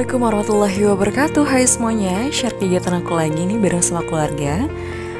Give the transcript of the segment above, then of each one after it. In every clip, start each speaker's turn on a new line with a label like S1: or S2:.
S1: Assalamualaikum warahmatullahi wabarakatuh. Hai semuanya, share kegiatan aku lagi nih bareng sama keluarga.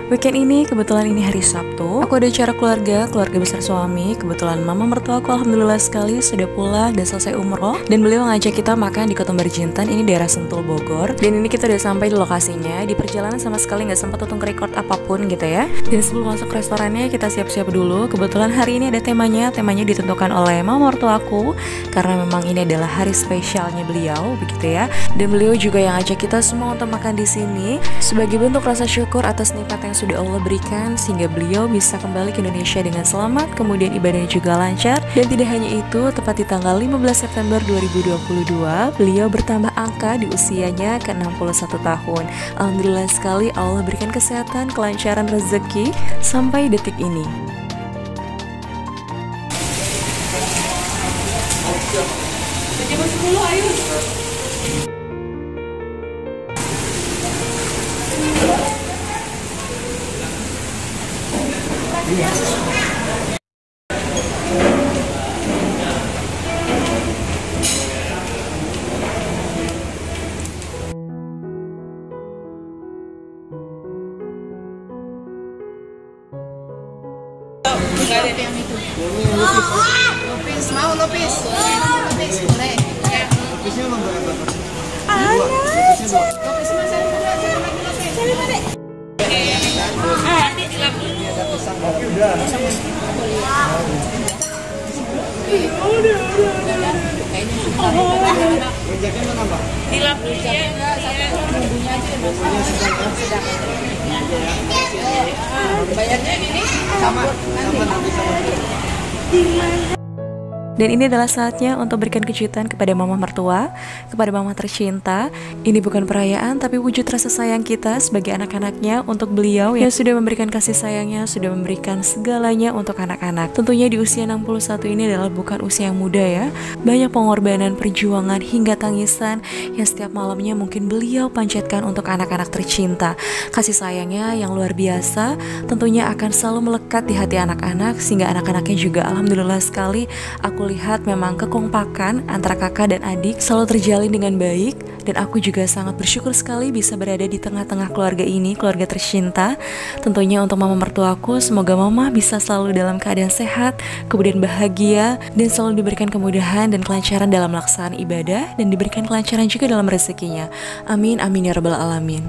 S1: Weekend ini kebetulan ini hari Sabtu. Aku ada acara keluarga besar suami. Kebetulan mama mertua aku alhamdulillah sekali sudah pulang dan selesai umroh. Dan beliau ngajak kita makan di Kota Barjintan, ini daerah Sentul Bogor. Dan ini kita udah sampai di lokasinya. Di perjalanan sama sekali nggak sempat untuk record apapun gitu ya. Dan sebelum masuk restorannya kita siap-siap dulu. Kebetulan hari ini ada temanya ditentukan oleh mama mertua aku karena memang ini adalah hari spesialnya beliau begitu ya. Dan beliau juga yang ngajak kita semua untuk makan di sini sebagai bentuk rasa syukur atas nikmat yang sudah Allah berikan sehingga beliau bisa kembali ke Indonesia dengan selamat, kemudian ibadahnya juga lancar. Dan tidak hanya itu, tepat di tanggal 15 September 2022 beliau bertambah angka di usianya ke 61 tahun. Alhamdulillah sekali Allah berikan kesehatan, kelancaran rezeki sampai detik ini.
S2: Jam 10 ayo. Enggak ada yang itu. Lopis mau lopis. Lopis boleh. Ya. Lopisnya emang berapa? Lopisnya saya lagi lopis. Cari mana? Nanti dilap dulu. Oke udah. Udah. Kayaknya sudah. Rejaknya mana, Mbak? Dilap dulu ya. Bumbunya aja sedang. Bayarnya ini sama nanti sama.
S1: Dan ini adalah saatnya untuk berikan kejutan kepada mama mertua, kepada mama tercinta. Ini bukan perayaan, tapi wujud rasa sayang kita sebagai anak-anaknya untuk beliau yang sudah memberikan kasih sayangnya, sudah memberikan segalanya untuk anak-anak. Tentunya di usia 61 ini adalah bukan usia yang muda ya. Banyak pengorbanan, perjuangan, hingga tangisan yang setiap malamnya mungkin beliau panjatkan untuk anak-anak tercinta. Kasih sayangnya yang luar biasa tentunya akan selalu melekat di hati anak-anak, sehingga anak-anaknya juga alhamdulillah sekali aku lihat memang kekompakan antara kakak dan adik selalu terjalin dengan baik. Dan aku juga sangat bersyukur sekali bisa berada di tengah-tengah keluarga ini, keluarga tercinta. Tentunya untuk mama mertuaku, semoga mama bisa selalu dalam keadaan sehat, kemudian bahagia, dan selalu diberikan kemudahan dan kelancaran dalam melaksanakan ibadah, dan diberikan kelancaran juga dalam rezekinya. Amin, amin ya rabbal alamin.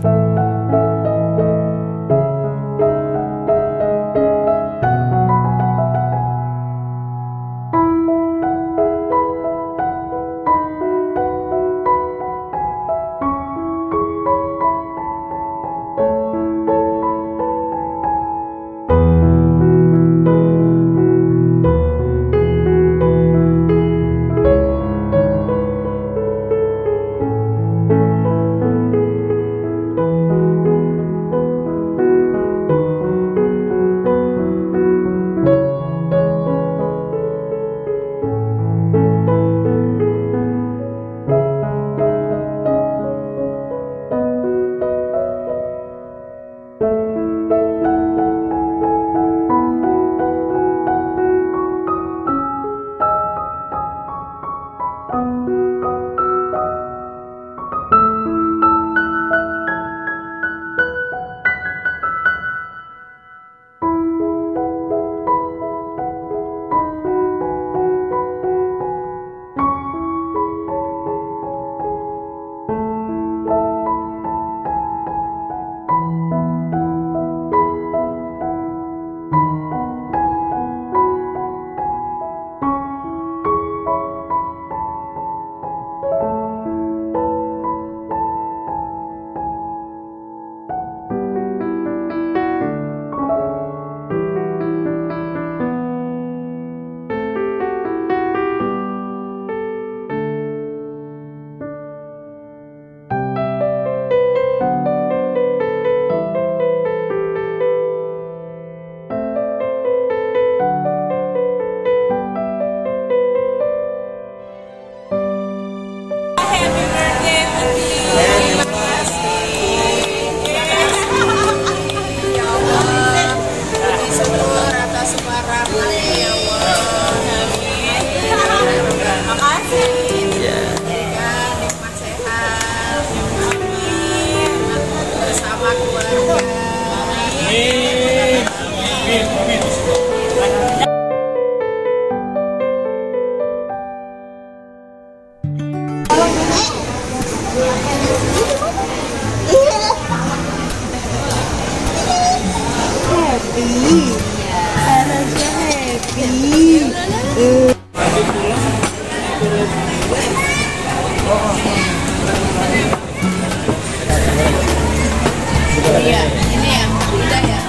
S1: Tasya happy.
S2: Iya, ini ya, udah ya.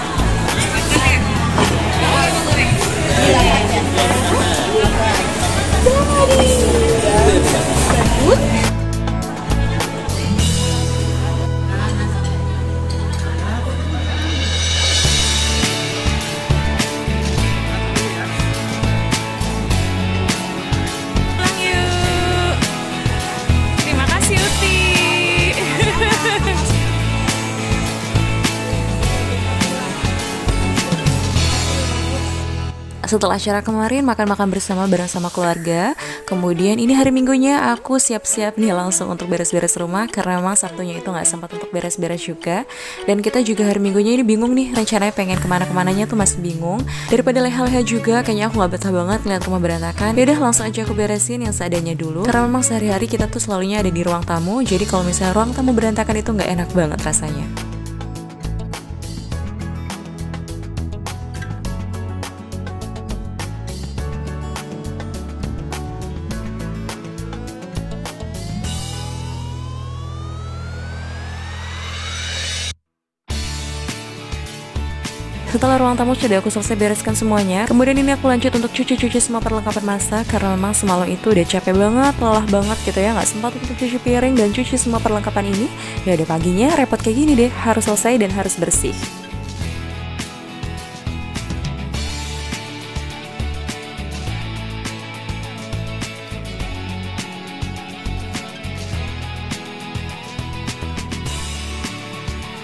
S1: Pulang yuk. Terima kasih Uti. Setelah acara kemarin makan-makan bersama bareng sama keluarga, kemudian ini hari Minggunya aku siap-siap nih langsung untuk beres-beres rumah karena memang Sabtunya itu nggak sempat untuk beres-beres juga. Dan kita juga hari Minggunya ini bingung nih, rencananya pengen kemana-kemananya tuh masih bingung. Daripada leha-leha juga, kayaknya aku nggak betah banget ngeliat rumah berantakan. Yaudah langsung aja aku beresin yang seadanya dulu. Karena memang sehari-hari kita tuh selalunya ada di ruang tamu, jadi kalau misalnya ruang tamu berantakan itu nggak enak banget rasanya. Setelah ruang tamu sudah aku selesai bereskan semuanya, kemudian ini aku lanjut untuk cuci-cuci semua perlengkapan masak karena memang semalam itu udah capek banget, lelah banget gitu ya, nggak sempat untuk cuci piring dan cuci semua perlengkapan ini. Ya udah paginya repot kayak gini deh, harus selesai dan harus bersih.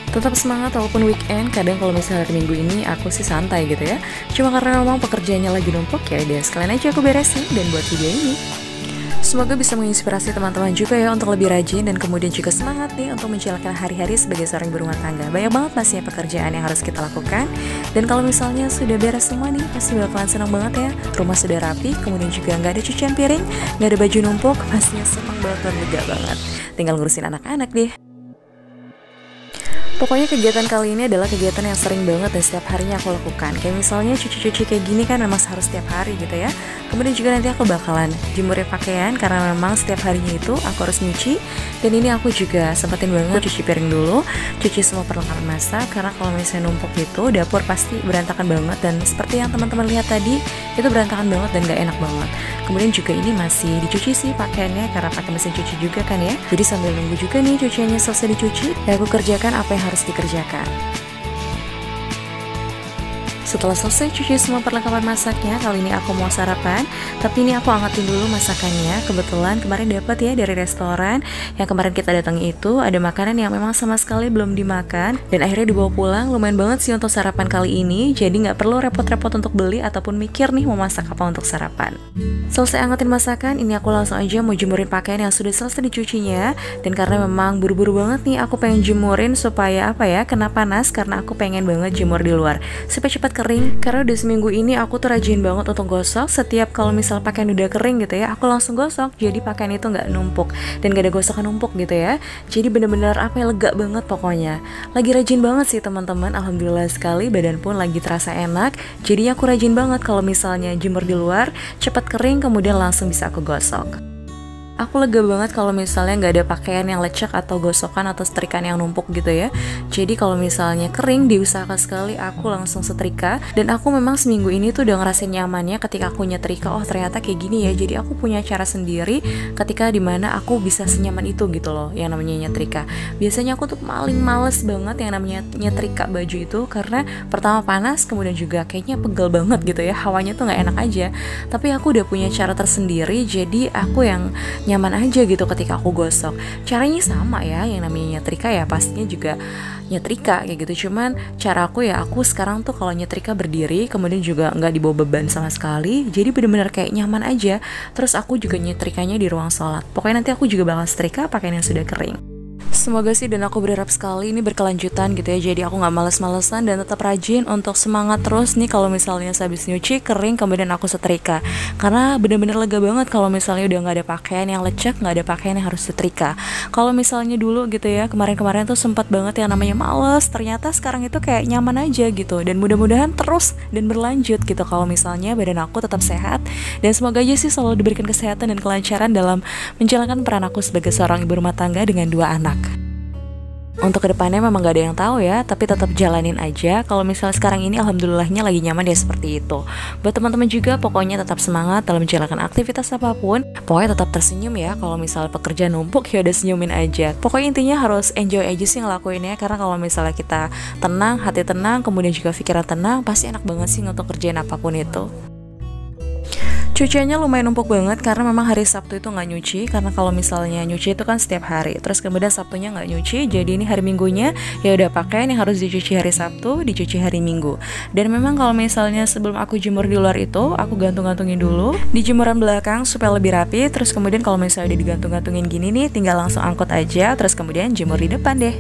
S1: Tetap semangat walaupun weekend, kadang kalau misalnya hari Minggu ini aku sih santai gitu ya. Cuma karena memang pekerjaannya lagi numpuk ya udah sekalian aja aku beresin dan buat video ini. Semoga bisa menginspirasi teman-teman juga ya untuk lebih rajin dan kemudian juga semangat nih untuk menjalankan hari-hari sebagai seorang ibu rumah tangga. Banyak banget pastinya pekerjaan yang harus kita lakukan. Dan kalau misalnya sudah beres semua nih, pasti bakalan senang banget ya. Rumah sudah rapi, kemudian juga nggak ada cucian piring, nggak ada baju numpuk, pastinya senang banget dan lega banget. Tinggal ngurusin anak-anak deh. Pokoknya kegiatan kali ini adalah kegiatan yang sering banget dan setiap harinya aku lakukan. Kayak misalnya cuci-cuci kayak gini kan memang harus setiap hari gitu ya. Kemudian juga nanti aku bakalan jemurin pakaian karena memang setiap harinya itu aku harus nyuci. Dan ini aku juga sempetin banget cuci piring dulu, cuci semua perlengkapan masak. Karena kalau misalnya numpuk gitu, dapur pasti berantakan banget. Dan seperti yang teman-teman lihat tadi, itu berantakan banget dan gak enak banget. Kemudian juga ini masih dicuci sih pakaiannya karena pakai mesin cuci juga kan ya. Jadi sambil nunggu juga nih cuciannya selesai dicuci, ya aku kerjakan apa yang harus dikerjakan. Setelah selesai cuci semua perlengkapan masaknya, kali ini aku mau sarapan. Tapi ini aku angetin dulu masakannya. Kebetulan kemarin dapat ya dari restoran yang kemarin kita datangi itu ada makanan yang memang sama sekali belum dimakan dan akhirnya dibawa pulang. Lumayan banget sih untuk sarapan kali ini. Jadi nggak perlu repot-repot untuk beli ataupun mikir nih mau masak apa untuk sarapan. Selesai angetin masakan, ini aku langsung aja mau jemurin pakaian yang sudah selesai dicucinya. Dan karena memang buru-buru banget nih, aku pengen jemurin supaya apa ya, kena panas karena aku pengen banget jemur di luar supaya cepat kering. Karena udah seminggu ini aku tuh rajin banget untuk gosok. Setiap kalau misal pakaian udah kering gitu ya, aku langsung gosok. Jadi pakaian itu nggak numpuk dan gak ada gosokan numpuk gitu ya. Jadi bener-bener apa ya, lega banget pokoknya. Lagi rajin banget sih teman-teman. Alhamdulillah sekali, badan pun lagi terasa enak. Jadi aku rajin banget kalau misalnya jemur di luar, cepat kering kemudian langsung bisa aku gosok. Aku lega banget kalau misalnya nggak ada pakaian yang lecek atau gosokan atau setrikaan yang numpuk gitu ya. Jadi kalau misalnya kering, diusahakan sekali aku langsung setrika. Dan aku memang seminggu ini tuh udah ngerasain nyamannya ketika aku nyetrika. Oh ternyata kayak gini ya. Jadi aku punya cara sendiri ketika dimana aku bisa senyaman itu gitu loh yang namanya nyetrika. Biasanya aku tuh paling males banget yang namanya nyetrika baju itu karena pertama panas, kemudian juga kayaknya pegel banget gitu ya. Hawanya tuh nggak enak aja. Tapi aku udah punya cara tersendiri. Jadi aku yang nyaman aja gitu ketika aku gosok. Caranya sama ya, yang namanya nyetrika ya pastinya juga nyetrika kayak gitu. Cuman cara aku ya, aku sekarang tuh kalau nyetrika berdiri, kemudian juga nggak dibawa beban sama sekali. Jadi bener-bener kayak nyaman aja. Terus aku juga nyetrikanya di ruang sholat. Pokoknya nanti aku juga bakal setrika pakaian yang sudah kering. Semoga sih dan aku berharap sekali ini berkelanjutan gitu ya. Jadi aku nggak males-malesan dan tetap rajin untuk semangat terus nih kalau misalnya habis nyuci kering kemudian aku setrika. Karena bener-bener lega banget kalau misalnya udah nggak ada pakaian yang lecek, nggak ada pakaian yang harus setrika. Kalau misalnya dulu gitu ya, kemarin-kemarin tuh sempat banget yang namanya males, ternyata sekarang itu kayak nyaman aja gitu. Dan mudah-mudahan terus dan berlanjut gitu kalau misalnya badan aku tetap sehat. Dan semoga aja sih selalu diberikan kesehatan dan kelancaran dalam menjalankan peran aku sebagai seorang ibu rumah tangga dengan 2 anak. Untuk kedepannya memang gak ada yang tahu ya, tapi tetap jalanin aja. Kalau misalnya sekarang ini alhamdulillahnya lagi nyaman ya seperti itu. Buat teman-teman juga pokoknya tetap semangat dalam menjalankan aktivitas apapun. Pokoknya tetap tersenyum ya. Kalau misalnya pekerjaan numpuk ya udah senyumin aja. Pokoknya intinya harus enjoy aja sih ngelakuinnya. Karena kalau misalnya kita tenang, hati tenang, kemudian juga pikiran tenang, pasti enak banget sih untuk kerjain apapun itu. Cuciannya lumayan numpuk banget karena memang hari Sabtu itu nggak nyuci. Karena kalau misalnya nyuci itu kan setiap hari, terus kemudian Sabtunya nggak nyuci, jadi ini hari Minggunya ya udah pakaian yang harus dicuci hari Sabtu dicuci hari Minggu. Dan memang kalau misalnya sebelum aku jemur di luar itu aku gantung-gantungin dulu di jemuran belakang supaya lebih rapi. Terus kemudian kalau misalnya udah digantung-gantungin gini nih, tinggal langsung angkut aja, terus kemudian jemur di depan deh.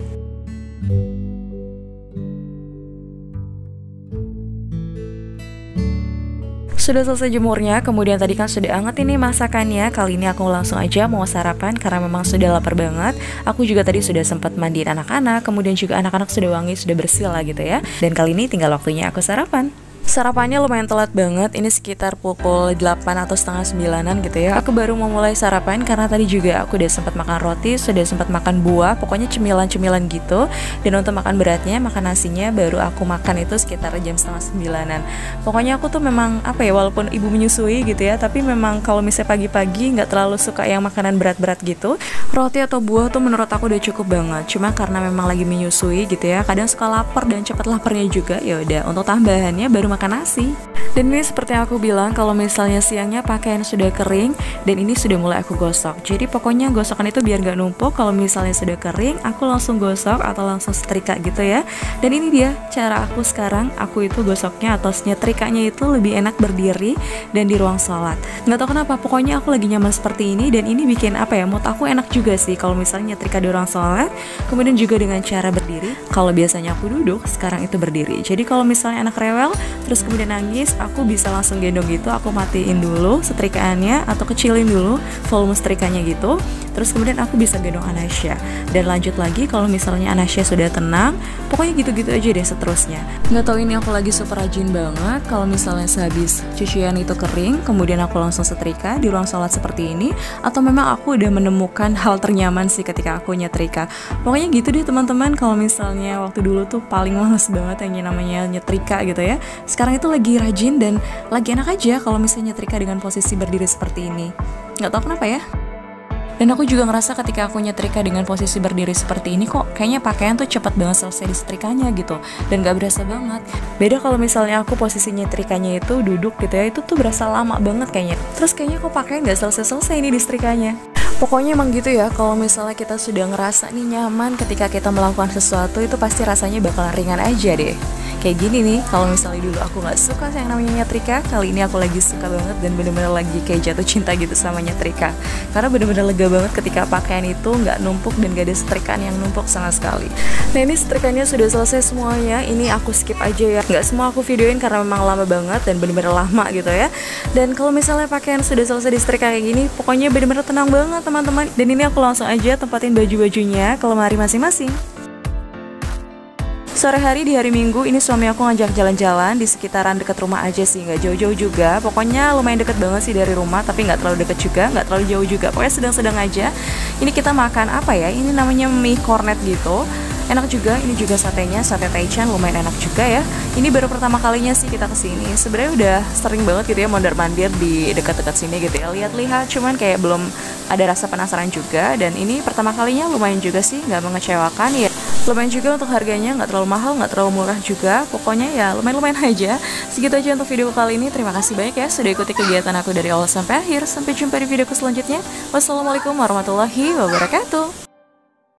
S1: Sudah selesai jemurnya, kemudian tadi kan sudah anget ini masakannya. Kali ini aku langsung aja mau sarapan karena memang sudah lapar banget. Aku juga tadi sudah sempat mandiin anak-anak, kemudian juga anak-anak sudah wangi, sudah bersih lah gitu ya. Dan kali ini tinggal waktunya aku sarapan. Sarapannya lumayan telat banget, ini sekitar pukul 8 atau setengah 9-an gitu ya. Aku baru mau mulai sarapan karena tadi juga aku udah sempat makan roti, sudah sempat makan buah, pokoknya cemilan-cemilan gitu. Dan untuk makan beratnya, makan nasinya baru aku makan itu sekitar jam setengah 9-an. Pokoknya aku tuh memang apa ya, walaupun ibu menyusui gitu ya, tapi memang kalau misalnya pagi-pagi nggak terlalu suka yang makanan berat-berat gitu. Roti atau buah tuh menurut aku udah cukup banget. Cuma karena memang lagi menyusui gitu ya, kadang suka lapar dan cepat laparnya juga. Ya udah, untuk tambahannya baru makan nasi. Dan ini seperti yang aku bilang, kalau misalnya siangnya pakaian sudah kering dan ini sudah mulai aku gosok. Jadi pokoknya gosokan itu biar gak numpuk. Kalau misalnya sudah kering, aku langsung gosok atau langsung setrika gitu ya. Dan ini dia cara aku sekarang. Aku itu gosoknya atau nyetrikanya itu lebih enak berdiri dan di ruang sholat. Nggak tahu kenapa, pokoknya aku lagi nyaman seperti ini. Dan ini bikin apa ya, mood aku enak juga sih kalau misalnya nyetrika di ruang sholat. Kemudian juga dengan cara berdiri. Kalau biasanya aku duduk, sekarang itu berdiri. Jadi kalau misalnya anak rewel terus kemudian nangis, aku bisa langsung gendong gitu. Aku matiin dulu setrikaannya atau kecilin dulu volume setrikanya gitu. Terus kemudian aku bisa gendong Anasya. Dan lanjut lagi kalau misalnya Anasya sudah tenang. Pokoknya gitu-gitu aja deh seterusnya. Nggak tahu ini aku lagi super rajin banget. Kalau misalnya sehabis cucian itu kering, kemudian aku langsung setrika di ruang sholat seperti ini. Atau memang aku udah menemukan hal ternyaman sih ketika aku nyetrika. Pokoknya gitu deh teman-teman. Kalau misalnya waktu dulu tuh paling males banget yang namanya nyetrika gitu ya. Sekarang itu lagi rajin dan lagi enak aja kalau misalnya nyetrika dengan posisi berdiri seperti ini. Nggak tahu kenapa ya. Dan aku juga ngerasa ketika aku nyetrika dengan posisi berdiri seperti ini, kok kayaknya pakaian tuh cepet banget selesai di setrikanya gitu. Dan gak berasa banget. Beda kalau misalnya aku posisi nyetrikanya itu duduk gitu ya, itu tuh berasa lama banget kayaknya. Terus kayaknya kok pakaian gak selesai-selesai nih di setrikanya. Pokoknya emang gitu ya, kalau misalnya kita sudah ngerasa nih nyaman ketika kita melakukan sesuatu, itu pasti rasanya bakalan ringan aja deh. Kayak gini nih, kalau misalnya dulu aku gak suka yang namanya nyetrika, kali ini aku lagi suka banget dan bener-bener lagi kayak jatuh cinta gitu sama nyetrika. Karena bener-bener lega banget ketika pakaian itu gak numpuk dan gak ada setrikaan yang numpuk sama sekali. Nah ini setrikannya sudah selesai semuanya, ini aku skip aja ya. Gak semua aku videoin karena memang lama banget dan bener-bener lama gitu ya. Dan kalau misalnya pakaian sudah selesai di setrika kayak gini, pokoknya bener-bener tenang banget teman-teman. Dan ini aku langsung aja tempatin baju-bajunya ke lemari masing-masing. Sore hari di hari Minggu ini suami aku ngajak jalan-jalan di sekitaran dekat rumah aja sih, nggak jauh-jauh juga. Pokoknya lumayan deket banget sih dari rumah, tapi nggak terlalu deket juga, nggak terlalu jauh juga. Pokoknya sedang-sedang aja. Ini kita makan apa ya? Ini namanya mie kornet gitu. Enak juga, ini juga satenya, sate taichan lumayan enak juga ya. Ini baru pertama kalinya sih kita kesini. Sebenarnya udah sering banget gitu ya mondar-mandir di dekat-dekat sini gitu ya. Lihat-lihat, cuman kayak belum ada rasa penasaran juga. Dan ini pertama kalinya lumayan juga sih, nggak mengecewakan ya. Lumayan juga untuk harganya, nggak terlalu mahal, nggak terlalu murah juga. Pokoknya ya lumayan-lumayan aja. Segitu aja untuk video kali ini. Terima kasih banyak ya sudah ikuti kegiatan aku dari awal sampai akhir. Sampai jumpa di videoku selanjutnya. Wassalamualaikum warahmatullahi wabarakatuh.